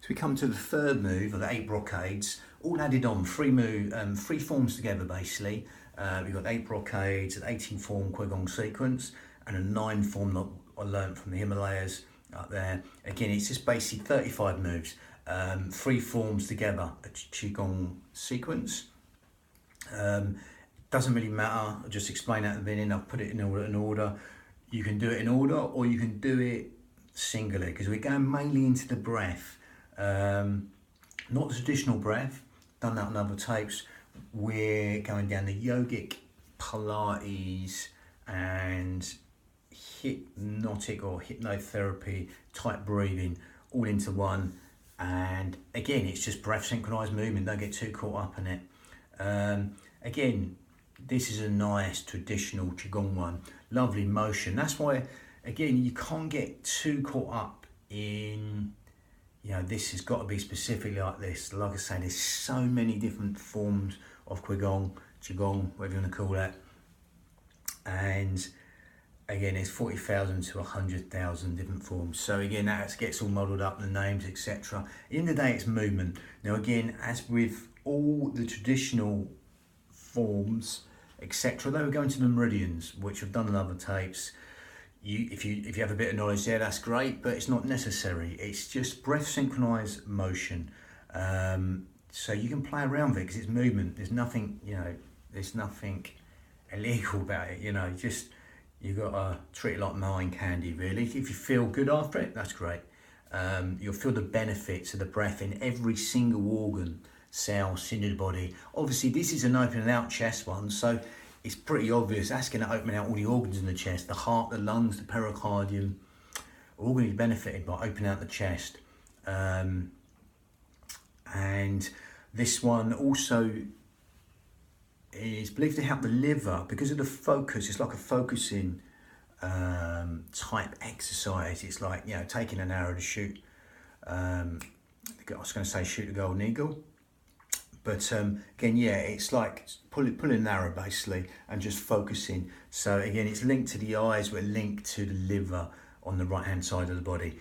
So we come to the third move of the 8 brocades, all added on, three forms together basically. We've got 8 brocades, an 18 form qigong sequence, and a 9 form that I learned from the Himalayas up there. Again, it's just basically 35 moves, 3 forms together, a qigong sequence. Doesn't really matter, I'll just explain that at the beginning. I'll put it in order. You can do it in order or you can do it singly, because we're going mainly into the breath, not the traditional breath, done that on other tapes. We're going down the yogic, Pilates and hypnotic or hypnotherapy type breathing all into one. And again, it's just breath synchronized movement, don't get too caught up in it. Again, this is a nice traditional qigong one, lovely motion. That's why, again, you can't get too caught up in, you know, this has got to be specifically like this. Like I say, there's so many different forms of qigong, whatever you want to call that. And again, there's 40,000 to 100,000 different forms. So again, that gets all muddled up, the names, etc. At the end of the day, it's movement. Now again, as with all the traditional forms, etc., they were going to the meridians, which I've done in other tapes. If you have a bit of knowledge there, that's great, but it's not necessary. It's just breath synchronized motion. So you can play around with it because it's movement. There's nothing, you know, there's nothing illegal about it. You know, just you've got to treat it like mind candy, really. If you feel good after it, that's great. You'll feel the benefits of the breath in every single organ, cell, in the body. Obviously, this is an open and out chest one, so it's pretty obvious that's going to open out all the organs in the chest, the heart, the lungs, the pericardium, all going to be benefited by opening out the chest. And this one also is believed to help the liver because of the focus. It's like a focusing type exercise. It's like, you know, taking an arrow to shoot, I was going to say shoot the golden eagle. But again, yeah, it's like pulling an arrow basically and just focusing. So again, it's linked to the eyes, we're linked to the liver on the right hand side of the body.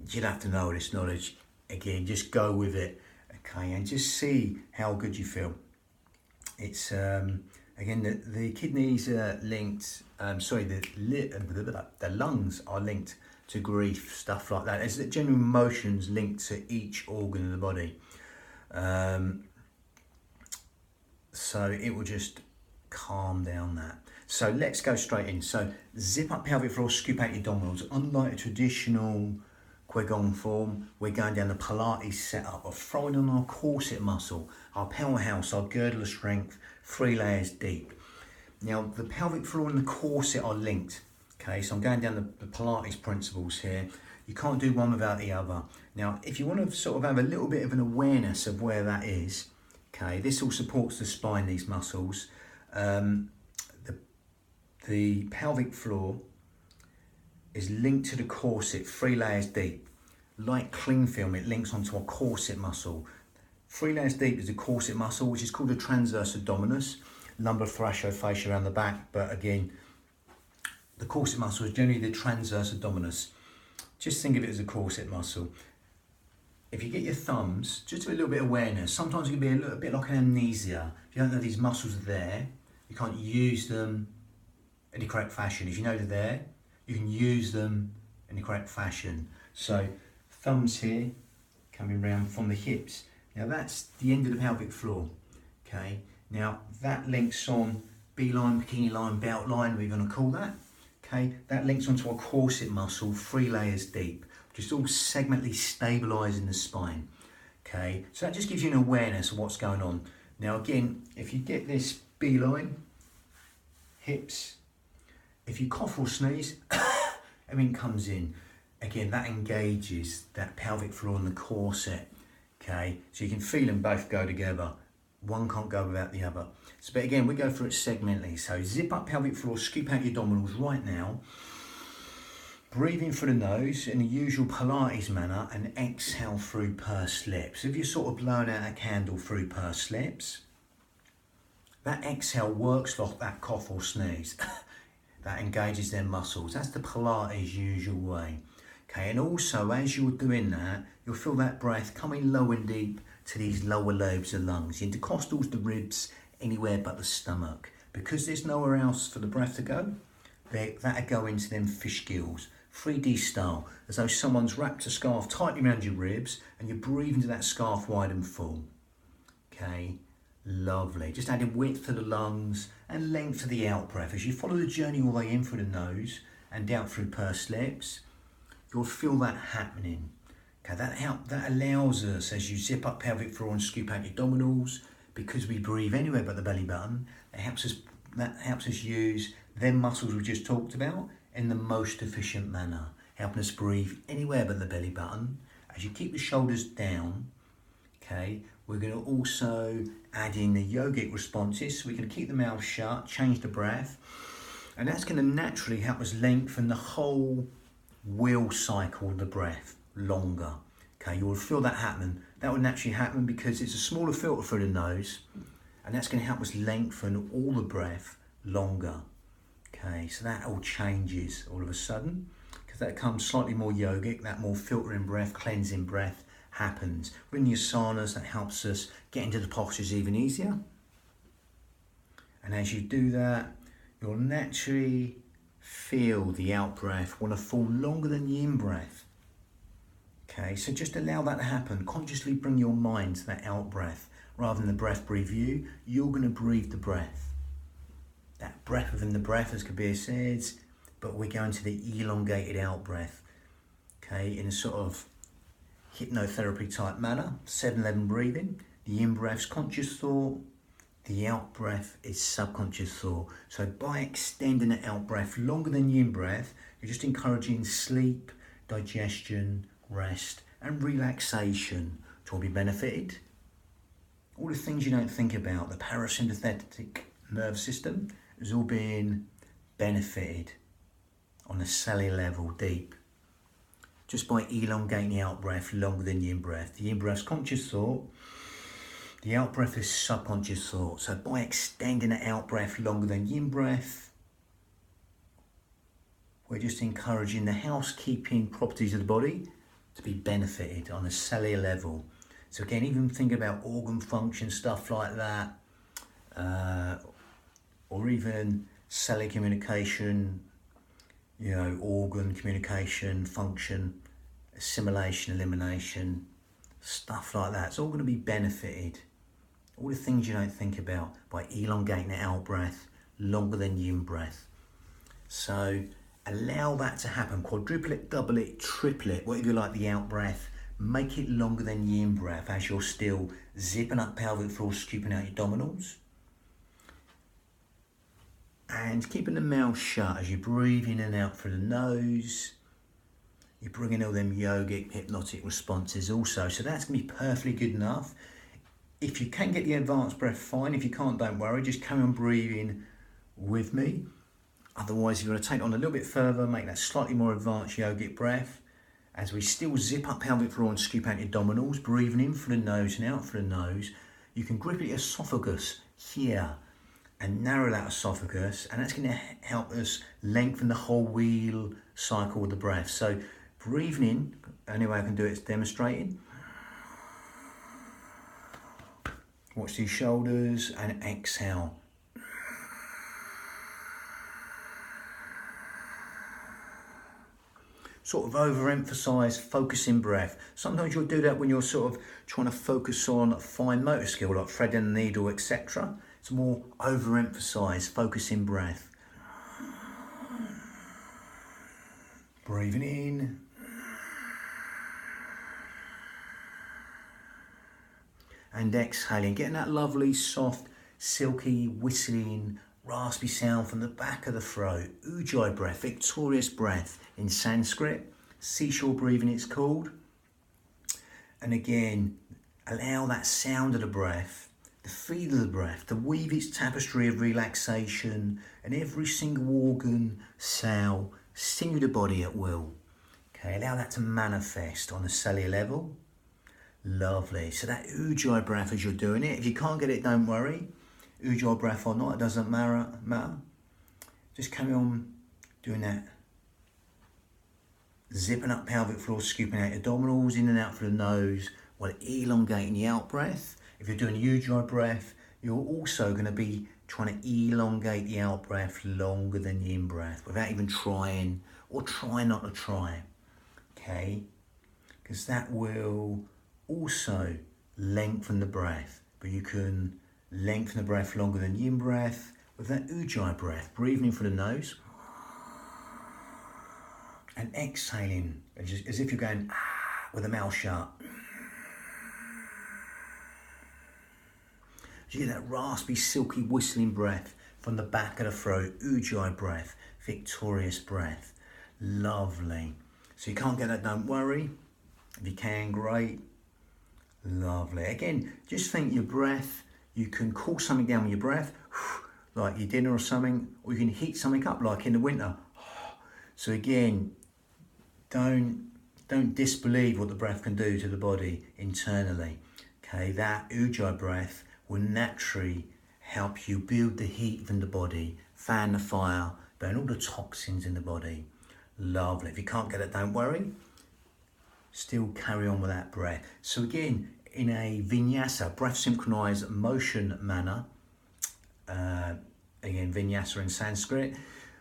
You'd have to know this knowledge. Again, just go with it, okay, and just see how good you feel. It's again, the kidneys are linked, the lungs are linked to grief, stuff like that. There's general emotions linked to each organ of the body. So it will just calm down that. So let's go straight in. So zip up pelvic floor, scoop out your abdominals. Unlike a traditional qigong form, we're going down the Pilates setup of throwing on our corset muscle, our powerhouse, our girdle of strength, 3 layers deep. Now the pelvic floor and the corset are linked. Okay, so I'm going down the Pilates principles here. You can't do one without the other. Now, if you want to sort of have a little bit of an awareness of where that is, okay, this all supports the spine, these muscles. The pelvic floor is linked to the corset, 3 layers deep. Like cling film, it links onto a corset muscle. 3 layers deep is the corset muscle, which is called the transverse abdominis, lumbar thoraciofascia around the back, but again, the corset muscle is generally the transverse abdominis. Just think of it as a corset muscle. If you get your thumbs, just a little bit of awareness. Sometimes it can be a little bit like an amnesia. If you don't know these muscles are there, you can't use them in the correct fashion. If you know they're there, you can use them in the correct fashion. So thumbs here, coming round from the hips. Now that's the end of the pelvic floor, okay? Now that links on B-line, bikini line, belt line, we're gonna call that. Okay, that links onto a corset muscle, 3 layers deep, just all segmentally stabilising the spine. Okay, so that just gives you an awareness of what's going on. Now again, if you get this B-line, hips, if you cough or sneeze, everything comes in. Again, that engages that pelvic floor and the corset. Okay, so you can feel them both go together. One can't go without the other. So, but again, we go through it segmentally. So zip up pelvic floor, scoop out your abdominals right now. Breathe in through the nose in the usual Pilates manner and exhale through pursed lips. If you're sort of blowing out a candle through pursed lips, that exhale works like that cough or sneeze. That engages their muscles. That's the Pilates usual way. Okay, and also as you're doing that, you'll feel that breath coming low and deep to these lower lobes of lungs, the intercostals, the ribs, anywhere but the stomach. Because there's nowhere else for the breath to go, that'll go into them fish gills, 3D style, as though someone's wrapped a scarf tightly around your ribs and you breathe into that scarf wide and full. Okay, lovely. Just adding width to the lungs and length to the out breath. As you follow the journey all the way in through the nose and down through pursed lips, you'll feel that happening. Okay, that allows us, as you zip up pelvic floor and scoop out your abdominals, because we breathe anywhere but the belly button, that helps us use them muscles we just talked about in the most efficient manner, helping us breathe anywhere but the belly button. As you keep the shoulders down, okay, we're going to also add in the yogic responses. So we're going to keep the mouth shut, change the breath, and that's going to naturally help us lengthen the whole wheel cycle of the breath longer. Okay, you'll feel that happen. That will naturally happen because it's a smaller filter through the nose, and that's going to help us lengthen all the breath longer. Okay, so that all changes all of a sudden because that comes slightly more yogic, that more filtering breath, cleansing breath happens. We're in the asanas, that helps us get into the postures even easier. And as you do that, you'll naturally feel the out breath want to fall longer than the in breath. Okay, so just allow that to happen. Consciously bring your mind to that out breath. Rather than the breath breathe you, you're going to breathe the breath. That breath within the breath, as Kabir says, but we're going to the elongated out breath. Okay, in a sort of hypnotherapy type manner, 7-11 breathing. The in breath's conscious thought, the out breath is subconscious thought. So by extending the out breath longer than the in breath, you're just encouraging sleep, digestion, rest and relaxation to all be benefited. All the things you don't think about, the parasympathetic nervous system is all being benefited on a cellular level deep. Just by elongating the out breath longer than the in breath. The in breath's conscious thought, the out breath is subconscious thought. So by extending the out breath longer than the in breath, we're just encouraging the housekeeping properties of the body to be benefited on a cellular level. So again, even think about organ function, stuff like that, or even cellular communication, you know, organ communication, function, assimilation, elimination, stuff like that. It's all going to be benefited. All the things you don't think about by elongating the out breath longer than the in breath. So allow that to happen. Quadruple it, double it, triple it, whatever you like, the out breath. Make it longer than the in breath as you're still zipping up pelvic floor, scooping out your abdominals. And keeping the mouth shut as you breathe in and out through the nose. You're bringing all them yogic, hypnotic responses also. So that's going to be perfectly good enough. If you can get the advanced breath, fine. If you can't, don't worry. Just carry on breathing with me. Otherwise, if you want to take it on a little bit further, make that slightly more advanced yogic breath. As we still zip up pelvic floor and scoop out your abdominals, breathing in through the nose and out through the nose. You can grip your esophagus here and narrow that esophagus, and that's going to help us lengthen the whole wheel cycle of the breath. So breathing in, only way I can do it is demonstrating. Watch these shoulders and exhale. Sort of overemphasize focusing breath. Sometimes you'll do that when you're sort of trying to focus on a fine motor skill like threading a needle, etc. It's more overemphasize focusing breath. Breathing in. And exhaling, getting that lovely, soft, silky, whistling, raspy sound from the back of the throat. Ujjayi breath, victorious breath in Sanskrit. Seashore breathing it's called. And again, allow that sound of the breath, the feel of the breath, to weave its tapestry of relaxation and every single organ, cell, sinew the body at will. Okay, allow that to manifest on a cellular level. Lovely. So that Ujjayi breath as you're doing it, if you can't get it, don't worry. Ujjayi breath or not, it doesn't matter. Just carry on doing that zipping up pelvic floor, scooping out abdominals, in and out through the nose, while elongating the out breath. If you're doing a ujjayi breath, you're also going to be trying to elongate the out breath longer than the in breath without even trying, or try not to try, okay? Because that will also lengthen the breath, but you can lengthen the breath longer than the in breath with that ujjayi breath, breathing in through the nose and exhaling as if you're going with the mouth shut. So you get that raspy, silky, whistling breath from the back of the throat, ujjayi breath, victorious breath. Lovely. So you can't get that, don't worry. If you can, great. Lovely. Again, just think your breath, you can cool something down with your breath, like your dinner or something, or you can heat something up like in the winter. So again, don't disbelieve what the breath can do to the body internally. Okay, that ujjayi breath will naturally help you build the heat from the body, fan the fire, burn all the toxins in the body. Lovely. If you can't get it, don't worry. Still carry on with that breath. So again, in a vinyasa, breath synchronized motion manner, again, vinyasa in Sanskrit,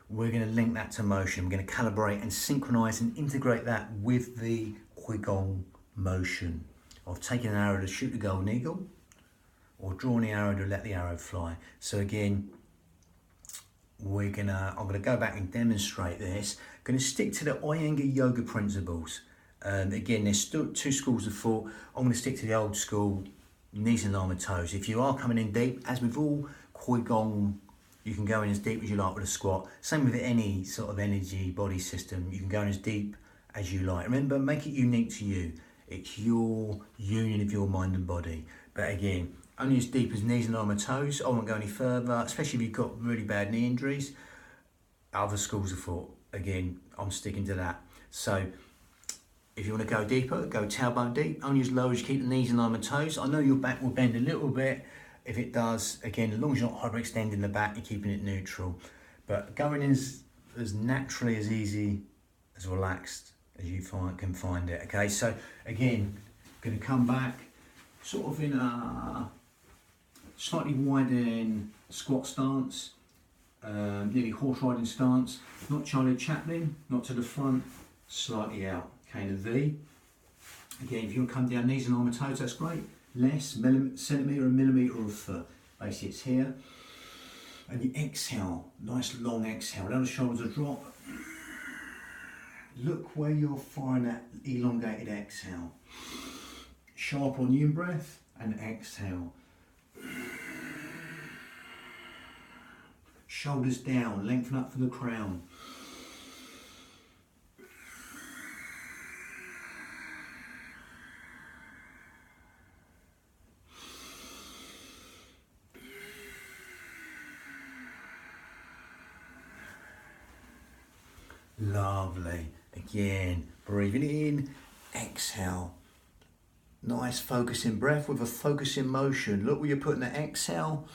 we're going to link that to motion. We're going to calibrate and synchronize and integrate that with the qigong motion of taking an arrow to shoot the golden eagle, or drawing the arrow to let the arrow fly. So again, I'm gonna go back and demonstrate this. I'm gonna stick to the Iyengar yoga principles. Again, there's still two schools of thought. I'm gonna stick to the old school, knees in line with toes. If you are coming in deep, as with all qigong, you can go in as deep as you like with a squat. Same with any sort of energy body system. You can go in as deep as you like. Remember, make it unique to you. It's your union of your mind and body. But again, only as deep as knees and line with toes. I won't go any further, especially if you've got really bad knee injuries. Other schools of thought, again, I'm sticking to that. So if you want to go deeper, go tailbone deep, only as low as you keep the knees in line with toes. I know your back will bend a little bit. If it does, again, as long as you're not hyperextending the back, you're keeping it neutral. But going in as naturally, as easy, as relaxed as you can find it. Okay, so again, going to come back sort of in a slightly widened squat stance, nearly horse riding stance, not Charlie Chaplin, not to the front, slightly out. Okay, in a V. Again, if you want to come down knees and arm and toes, that's great. Less, centimetre and millimetre of foot. Basically, it's here. And you exhale, nice long exhale. Allow the shoulders to drop. Look where you're firing that elongated exhale. Sharp on the in breath and exhale. Shoulders down, lengthen up for the crown. Lovely. Again, breathing in, exhale. Nice focusing breath with a focusing motion. Look where you're putting the exhale.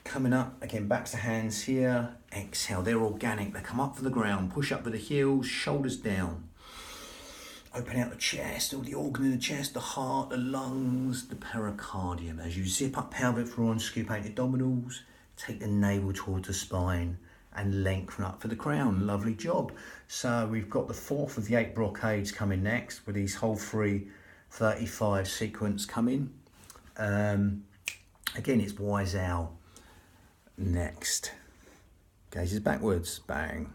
Coming up, again, backs to hands here. Exhale, they're organic. They come up from the ground. Push up with the heels, shoulders down. Open out the chest, all the organ in the chest, the heart, the lungs, the pericardium. As you zip up pelvic floor and scoop out your abdominals, take the navel towards the spine and lengthen up for the crown. Lovely job. So we've got the fourth of the 8 brocades coming next with these whole 35 sequence coming. Again, it's Wise Owl next. Gazes backwards, bang.